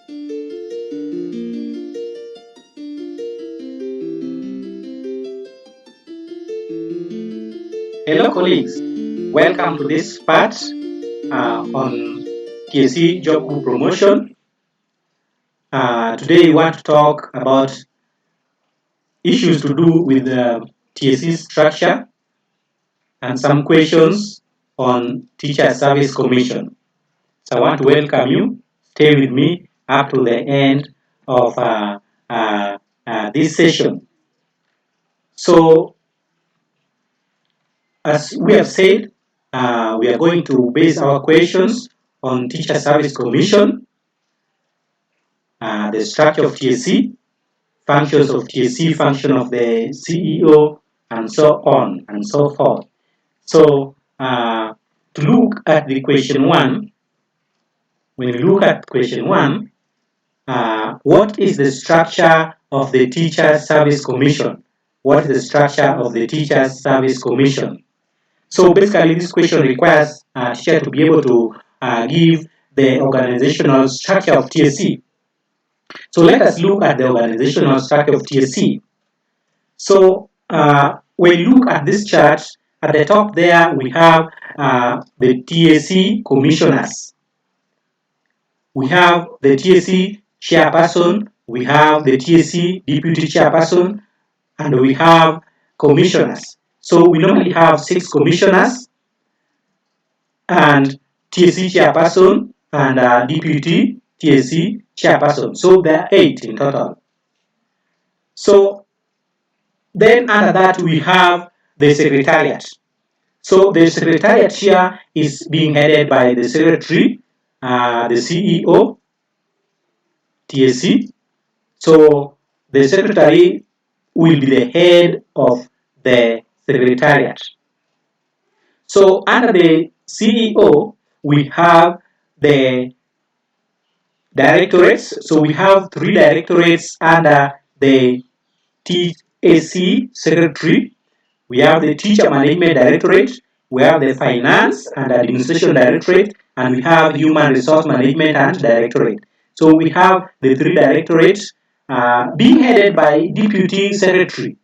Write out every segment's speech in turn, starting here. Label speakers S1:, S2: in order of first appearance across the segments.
S1: Hello colleagues, welcome to this part on T.S.C job group promotion. Today we want to talk about issues to do with the T.S.C structure and some questions on Teacher Service Commission. So I want to welcome you. Stay with me up to the end of this session. So as we have said, we are going to base our questions on Teacher Service Commission, the structure of TSC, functions of TSC, function of the CEO, and so on and so forth. So to look at the question 1, when we look at question 1, what is the structure of the Teacher Service Commission? What is the structure of the Teacher Service Commission? So basically, this question requires a teacher to be able to give the organizational structure of TSC. So let us look at the organizational structure of TSC. So when you look at this chart, at the top there we have the TSC Commissioners. We have the TSC Chairperson, we have the TSC Deputy Chairperson, and we have Commissioners. So we normally have 6 Commissioners and TSC Chairperson and Deputy TSC Chairperson. So there are 8 in total. So then under that we have the Secretariat. So the Secretariat here is being headed by the Secretary, the CEO, TSC. So the Secretary will be the head of the Secretariat. So under the CEO, we have the directorates. So we have 3 directorates under the T.S.C Secretary. We have the Teacher Management Directorate, we have the Finance and Administration Directorate, and we have Human Resource Management and Directorate. So we have the 3 directorates being headed by Deputy Secretary.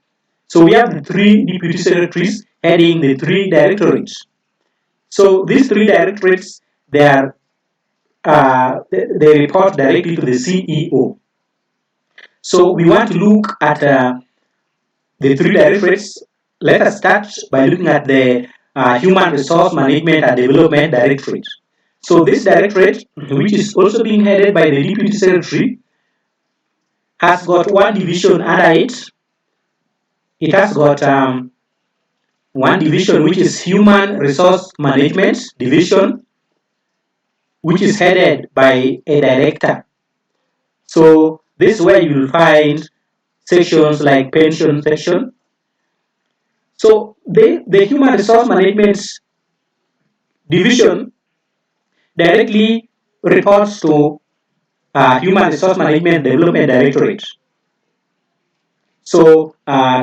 S1: So we have the 3 Deputy Secretaries heading the 3 directorates. So these 3 directorates, they report directly to the CEO. So we want to look at the 3 directorates. Let us start by looking at the Human Resource Management and Development Directorate. So this directorate, which is also being headed by the Deputy Secretary, has got 1 division under it. It has got 1 division which is Human Resource Management Division, which is headed by a director. So this is where you will find sections like pension section. So the Human Resource Management Division directly reports to Human Resource Management Development Directorate. So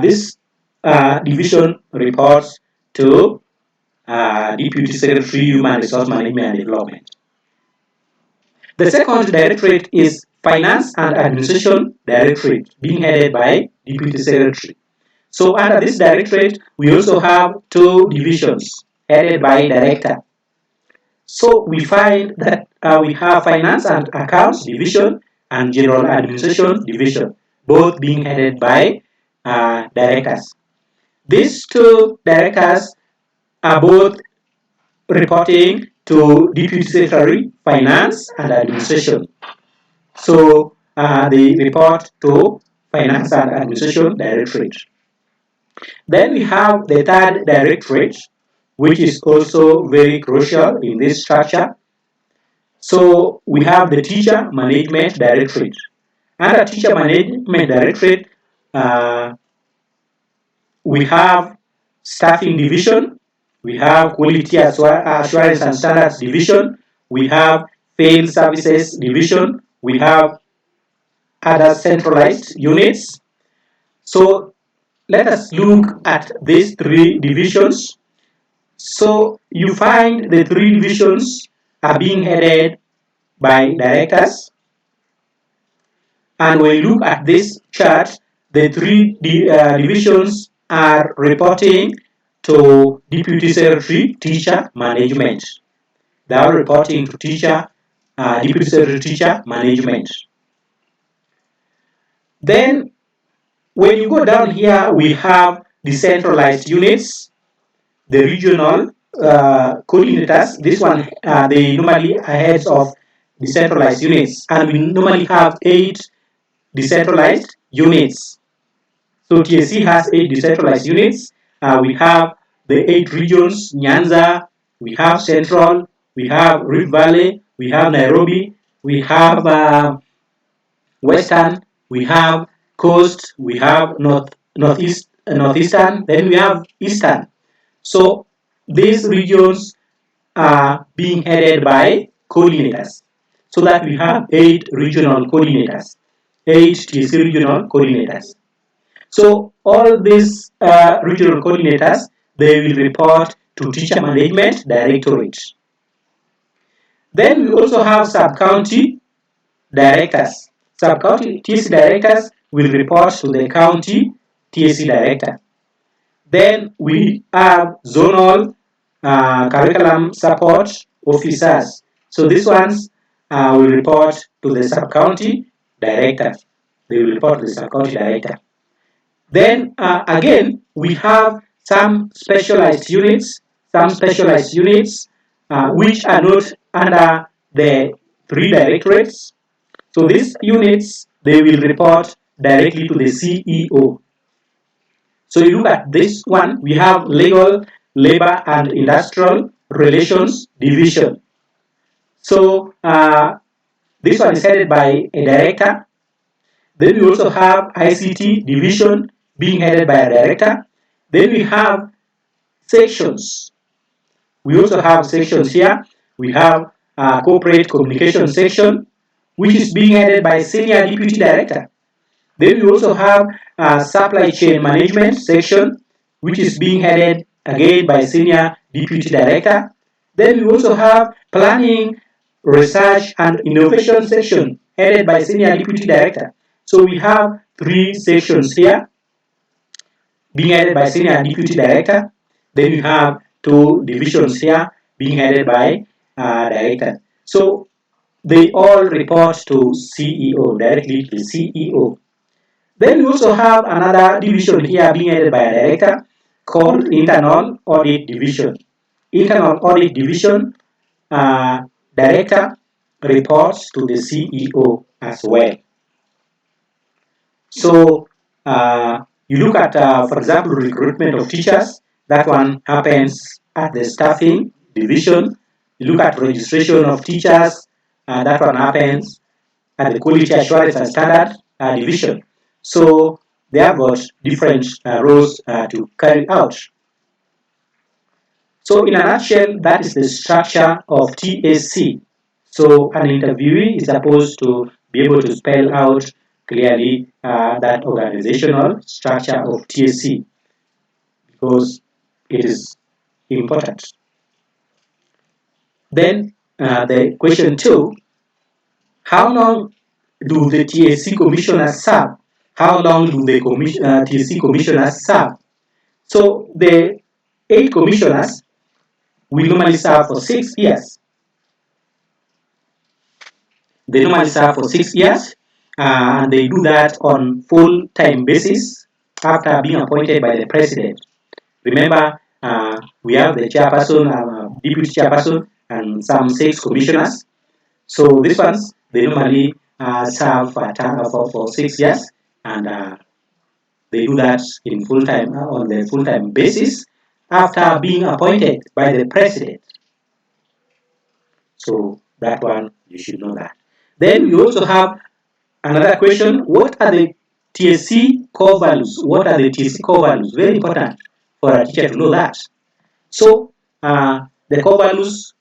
S1: this division reports to Deputy Secretary Human Resource Management and Development. The second directorate is Finance and Administration Directorate, being headed by Deputy Secretary. So under this directorate, we also have 2 divisions headed by director. So we find that we have Finance and Accounts Division and General Administration Division, both being headed by directors. These 2 directors are both reporting to Deputy Secretary, Finance and Administration. So they report to Finance and Administration Directorate. Then we have the 3rd directorate, which is also very crucial in this structure. So we have the Teacher Management Directorate. Under Teacher Management Directorate, we have Staffing Division, we have Quality Assurance and Standards Division, we have Field Services Division, we have other centralized units. So let us look at these 3 divisions. So you find the 3 divisions are being headed by directors. And when you look at this chart, the three divisions are reporting to Deputy Secretary, Teacher, Management. They are reporting to Teacher, Deputy Secretary, Teacher, Management. Then, when you go down here, we have the centralized units, the regional coordinators. This one, they normally are heads of decentralized units, and we normally have 8 decentralized units. So TSC has 8 decentralized units. We have the 8 regions: Nyanza, we have Central, we have Rift Valley, we have Nairobi, we have Western, we have Coast, we have Northeastern, then we have Eastern. So these regions are being headed by coordinators, so that we have 8 regional coordinators, 8 TSC regional coordinators. So all these regional coordinators, they will report to Teacher Management Directorate. Then we also have sub-county directors. Sub-county TSC directors will report to the county TSC director. Then we have zonal curriculum support officers. So these ones will report to the sub-county director. They will report to the sub-county director. Then again, we have some specialized units, which are not under the 3 directorates. So these units, they will report directly to the CEO. So you look at this one, we have Legal, Labor and Industrial Relations Division. So this one is headed by a director. Then we also have ICT Division being headed by a director. Then we have sections. We also have sections here. We have Corporate Communication Section, which is being headed by a Senior Deputy Director. Then we also have Supply Chain Management Section, which is being headed again by a Senior Deputy Director. Then we also have Planning, Research and Innovation Section, headed by Senior Deputy Director. So we have 3 sections here, being headed by Senior Deputy Director. Then we have 2 divisions here, being headed by Director. So they all report to CEO, directly to CEO. Then we also have another division here being headed by a director called Internal Audit Division. Internal Audit Division director reports to the CEO as well. So you look at, for example, recruitment of teachers. That one happens at the staffing division. You look at registration of teachers. That one happens at the quality assurance and standard division. So they have got different roles to carry out. So in a nutshell, that is the structure of TSC. So an interviewee is supposed to be able to spell out clearly that organizational structure of TSC, because it is important. Then the question 2, how long do the TSC commissioners serve? How long do the TSC commissioners serve? So the 8 commissioners will normally serve for 6 years. They normally serve for 6 years, and they do that on full-time basis after being appointed by the president. Remember, we have the chairperson, deputy chairperson, and some 6 commissioners. So these ones, they normally serve for 6 years, and they do that in full-time on the full-time basis after being appointed by the president. So that one, you should know that. Then we also have another question: what are the TSC core values? What are the TSC core values? Very important for a teacher to know that. So the core values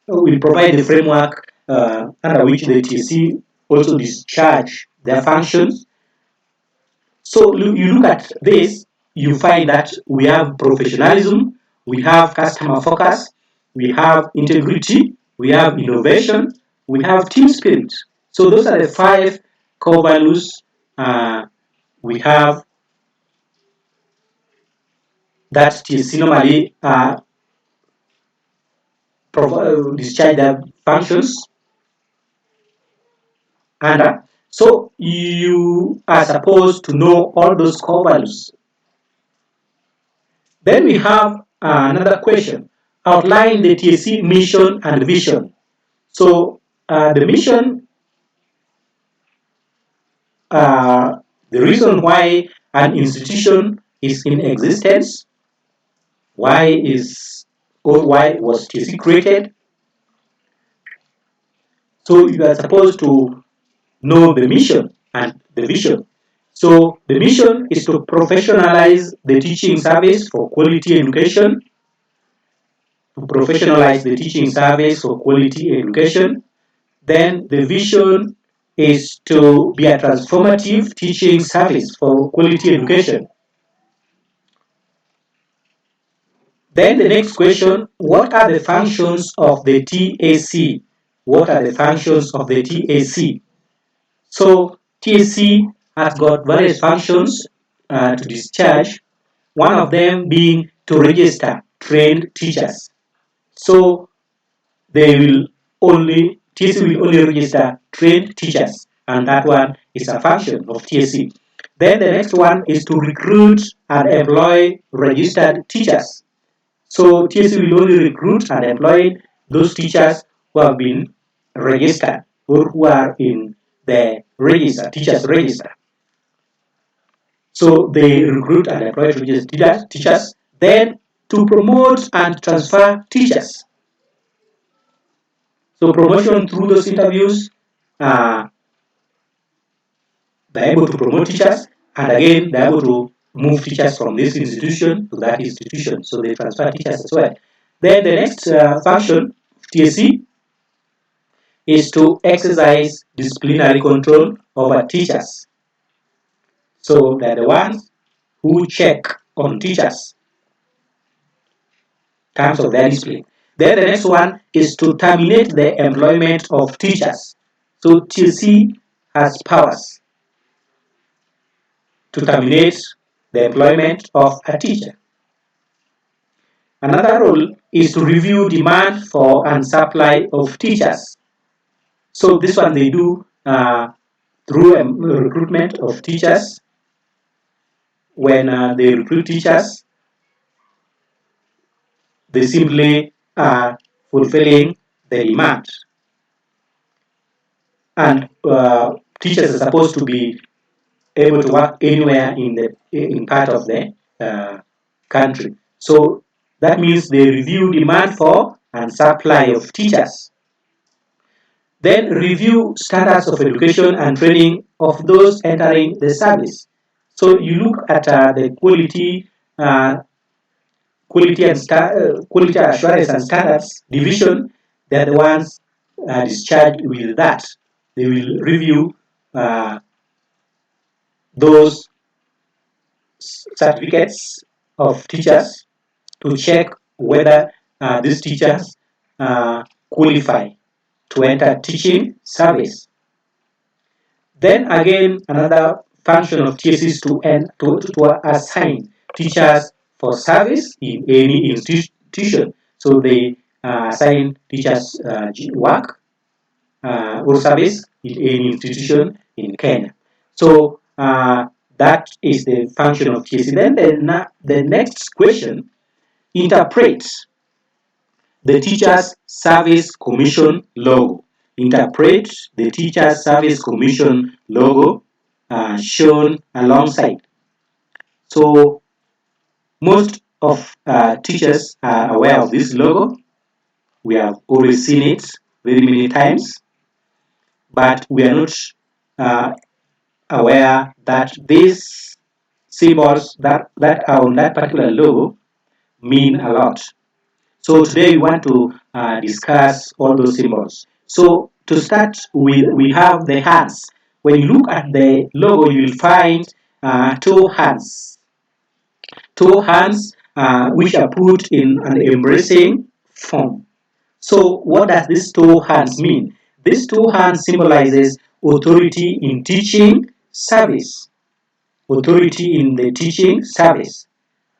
S1: will provide the framework under which the TSC also discharge their functions. So you look at this, you find that we have professionalism, we have customer focus, we have integrity, we have innovation, we have team spirit. So those are the 5 core values, we have that TSC normally discharge their functions under. So you are supposed to know all those core values. Then we have another question. Outline the TSC mission and vision. So the mission, the reason why an institution is in existence, why was TSC created. So you are supposed to know the mission and the vision. So the mission is to professionalize the teaching service for quality education, Then the vision is to be a transformative teaching service for quality education. Then the next question, what are the functions of the TSC? What are the functions of the TSC? So TSC has got various functions to discharge, one of them being to register trained teachers. So TSC will only register trained teachers, and that one is a function of TSC. Then the next one is to recruit and employ registered teachers. So TSC will only recruit and employ those teachers who have been registered or who are in the register, teachers register. So they recruit and employ registered teachers. Then to promote and transfer teachers. So promotion through those interviews, they're able to promote teachers, and again they're able to move teachers from this institution to that institution. So they transfer teachers as well. Then the next function, TSC, is to exercise disciplinary control over teachers. So they're the ones who check on teachers in terms of their discipline. Then the next one is to terminate the employment of teachers. So TSC has powers to terminate the employment of a teacher. Another role is to review demand for and supply of teachers. So this one they do through recruitment of teachers. When they recruit teachers, they simply are fulfilling the demand. And teachers are supposed to be able to work anywhere in part of the country. So that means they review demand for and supply of teachers. Then review standards of education and training of those entering the service. So you look at the quality assurance and standards division. They're the ones discharged with that. They will review those certificates of teachers to check whether these teachers qualify to enter teaching service. Then again, another function of TSC is to assign teachers for service in any institution. So they assign teachers work or service in any institution in Kenya. So that is the function of TSC. Then the next question, interpret the Teachers Service Commission logo. Interpret the Teachers Service Commission logo shown alongside. So most of teachers are aware of this logo. We have always seen it very many times, but we are not aware that these symbols that are on that particular logo mean a lot. So today we want to discuss all those symbols. So to start with, we have the hands. When you look at the logo, you will find two hands. Two hands which are put in an embracing form. So what does these two hands mean? These two hands symbolizes authority in teaching service. Authority in the teaching service.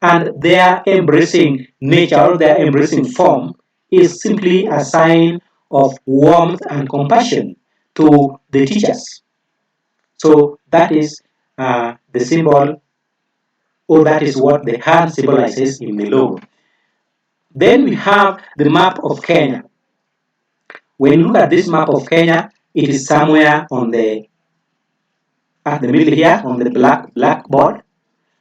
S1: And their embracing nature or their embracing form is simply a sign of warmth and compassion to the teachers. So that is the symbol, or that is what the hand symbolizes in the logo. Then we have the map of Kenya. When you look at this map of Kenya, it is somewhere on the at the middle here on the blackboard.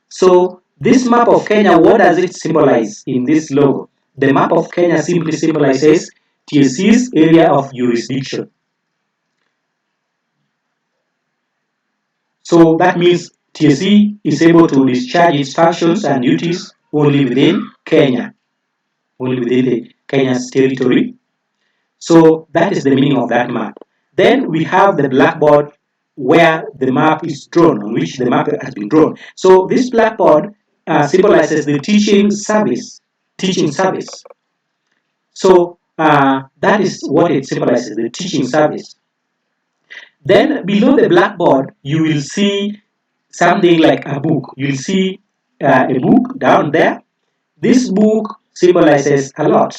S1: So this map of Kenya, what does it symbolize in this logo? The map of Kenya simply symbolizes TSC's area of jurisdiction. So that means TSC is able to discharge its functions and duties only within Kenya, only within the Kenya's territory. So that is the meaning of that map. Then we have the blackboard where the map is drawn, on which the map has been drawn. So this blackboard symbolizes the teaching service. Teaching service. So that is what it symbolizes, the teaching service. Then below the blackboard, you will see something like a book. You'll see a book down there. This book symbolizes a lot.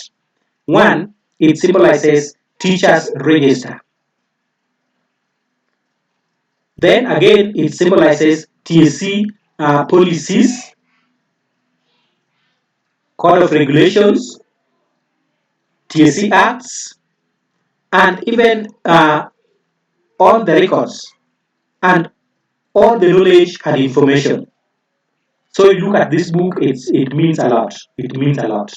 S1: One, it symbolizes teachers register. Then again, it symbolizes TSC policies, code of regulations, TSC acts, and even all the records and all the knowledge and information. So you look at this book, it means a lot. It means a lot.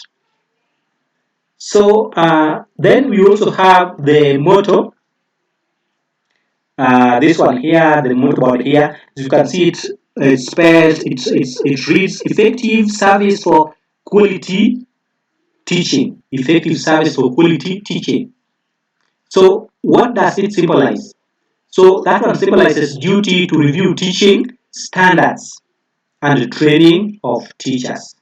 S1: So then we also have the motto. This one here, the motto board here, as you can see it's spelled, it reads effective service for quality teaching. Effective service for quality teaching. So what does it symbolize? So that one symbolizes duty to review teaching standards and the training of teachers.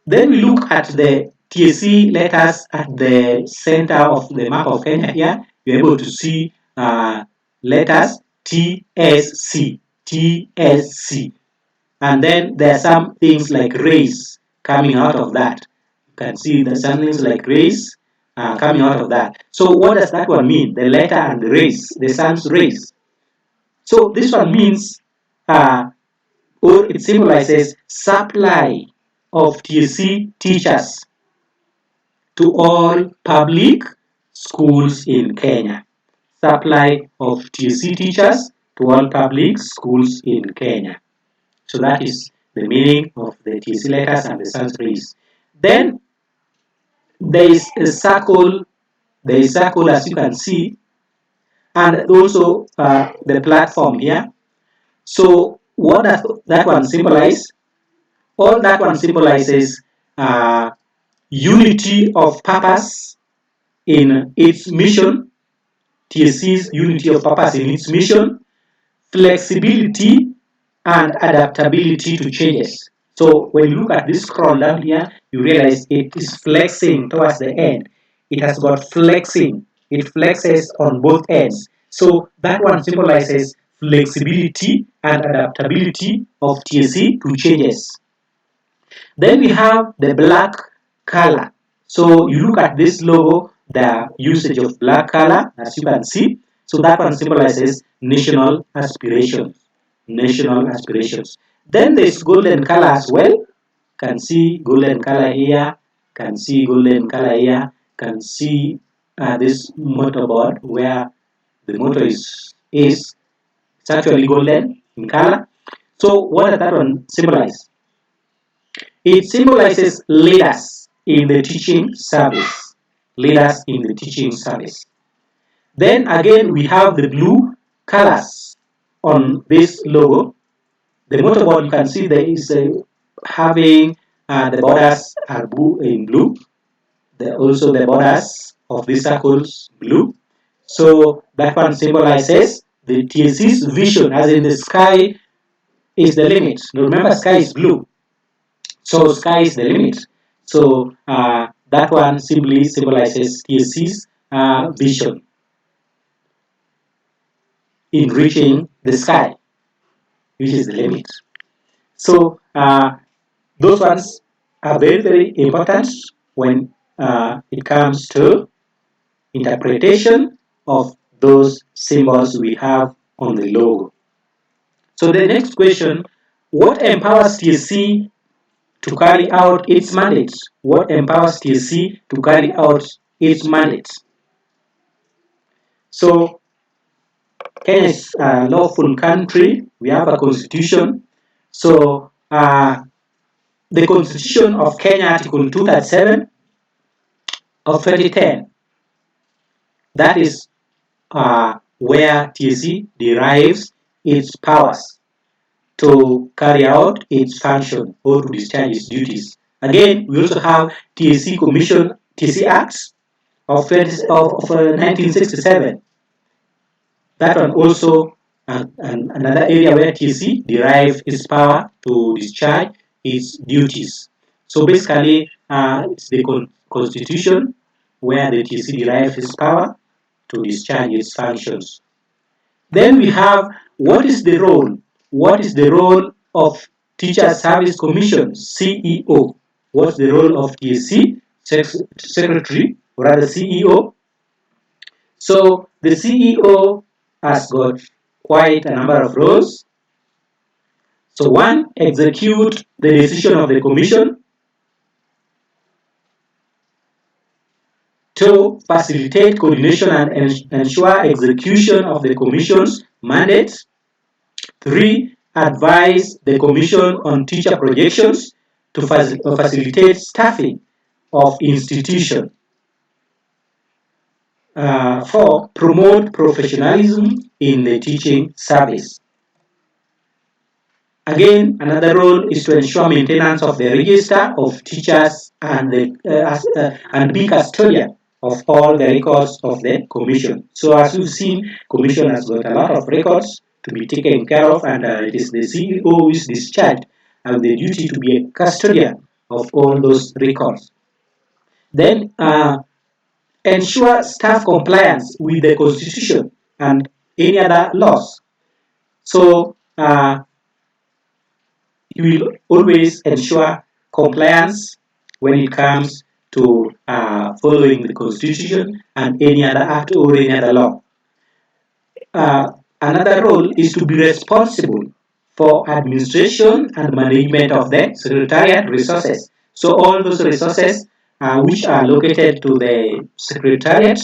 S1: Then we look at the TSC letters at the center of the map of Kenya here. You're able to see letters TSC, TSC. And then there are some things like race coming out of that. You can see there's some things like race coming out of that. So what does that one mean? The letter and the race, the sun's rays. So this one means or it symbolizes supply of TSC teachers to all public schools in Kenya. Supply of TSC teachers to all public schools in Kenya. So that is the meaning of the TSC letters and the sans rays. Then there is a circle. There is a circle, as you can see, and also the platform here. So what does that one symbolize? All that one symbolizes unity of purpose in its mission, TSC's unity of purpose in its mission, flexibility and adaptability to changes. So when you look at this scroll down here, you realize it is flexing towards the end. It has got flexing. It flexes on both ends. So that one symbolizes flexibility and adaptability of TSC to changes. Then we have the black color. So you look at this logo, the usage of black color, as you can see. So that one symbolizes national aspirations. National aspirations. Then there's golden color as well. Can see golden color here. Can see golden color here. Can see this motto board where the motto is it's actually golden in color. So what does that one symbolize? It symbolizes leaders in the teaching service. Leaders in the teaching service. Then again, we have the blue colors on this logo. The motto board, you can see there is having the borders are in blue. Also the borders of these circles blue. So that one symbolizes the TSC's vision, as in the sky is the limit. Now remember, sky is blue. So sky is the limit. So that one simply symbolizes TSC's vision. in reaching the sky, which is the limit. So those ones are very, very important when it comes to interpretation of those symbols we have on the logo. So the next question, what empowers TSC to carry out its mandate? What empowers TSC to carry out its mandate? So Kenya is a lawful country. We have a constitution. So the constitution of Kenya, Article 237 of 2010, that is where TSC derives its powers to carry out its function or to discharge its duties. Again, we also have T.S.C Commission, TSC Acts of 1967. That one also another area where TSC derives its power to discharge its duties. So basically, it's the constitution where the TSC derives its power to discharge its functions. Then we have what is the role? What is the role of Teacher Service Commission, CEO? What's the role of TSC Secretary, or rather CEO? So the CEO has got quite a number of roles. So one, execute the decision of the commission. Two, facilitate coordination and ensure execution of the commission's mandate. Three, advise the commission on teacher projections to facilitate staffing of institution. Four, promote professionalism in the teaching service. Again, another role is to ensure maintenance of the register of teachers and be custodian of all the records of the commission. So as you've seen, commission has got a lot of records to be taken care of, and it is the CEO who is discharged and the duty to be a custodian of all those records. Then ensure staff compliance with the constitution and any other laws. So you will always ensure compliance when it comes to following the constitution and any other act or any other law. Another role is to be responsible for administration and management of the secretariat resources. So all those resources which are located to the secretariat,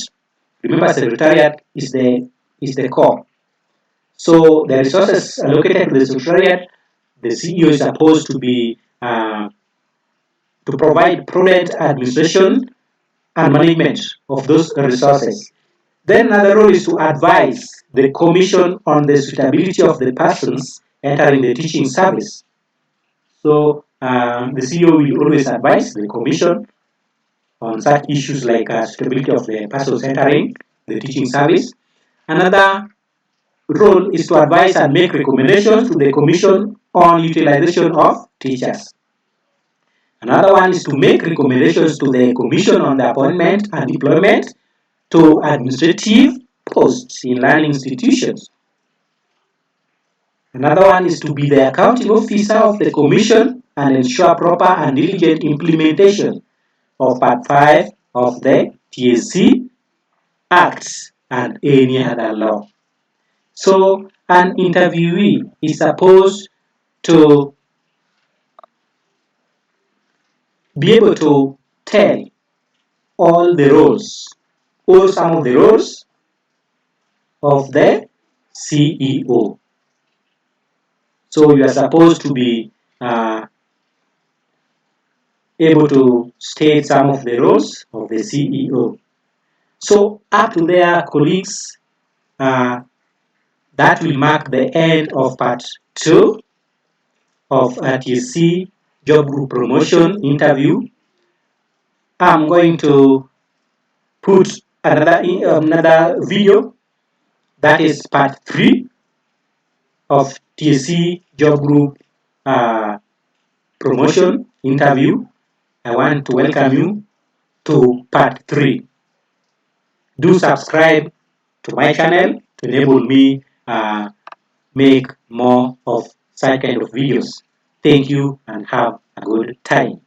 S1: remember secretariat is the core. So the resources allocated to the secretariat, the CEO is supposed to be to provide prudent administration and management of those resources. Then another role is to advise the commission on the suitability of the persons entering the teaching service. So the CEO will always advise the commission on such issues like suitability of the persons entering the teaching service. Another role is to advise and make recommendations to the commission on utilization of teachers. Another one is to make recommendations to the commission on the appointment and deployment to administrative posts in learning institutions. Another one is to be the accounting officer of the commission and ensure proper and diligent implementation of Part 5 of the TSC Act and any other law. So an interviewee is supposed to be able to tell all the roles or some of the roles of the CEO. So you are supposed to be able to state some of the roles of the CEO. So up to their colleagues, that will mark the end of part 2 of TSC job group promotion interview. I'm going to put another video, that is part 3 of TSC job group promotion interview. I want to welcome you to part 3. Do subscribe to my channel to enable me make more of such kind of videos. Thank you and have a good time.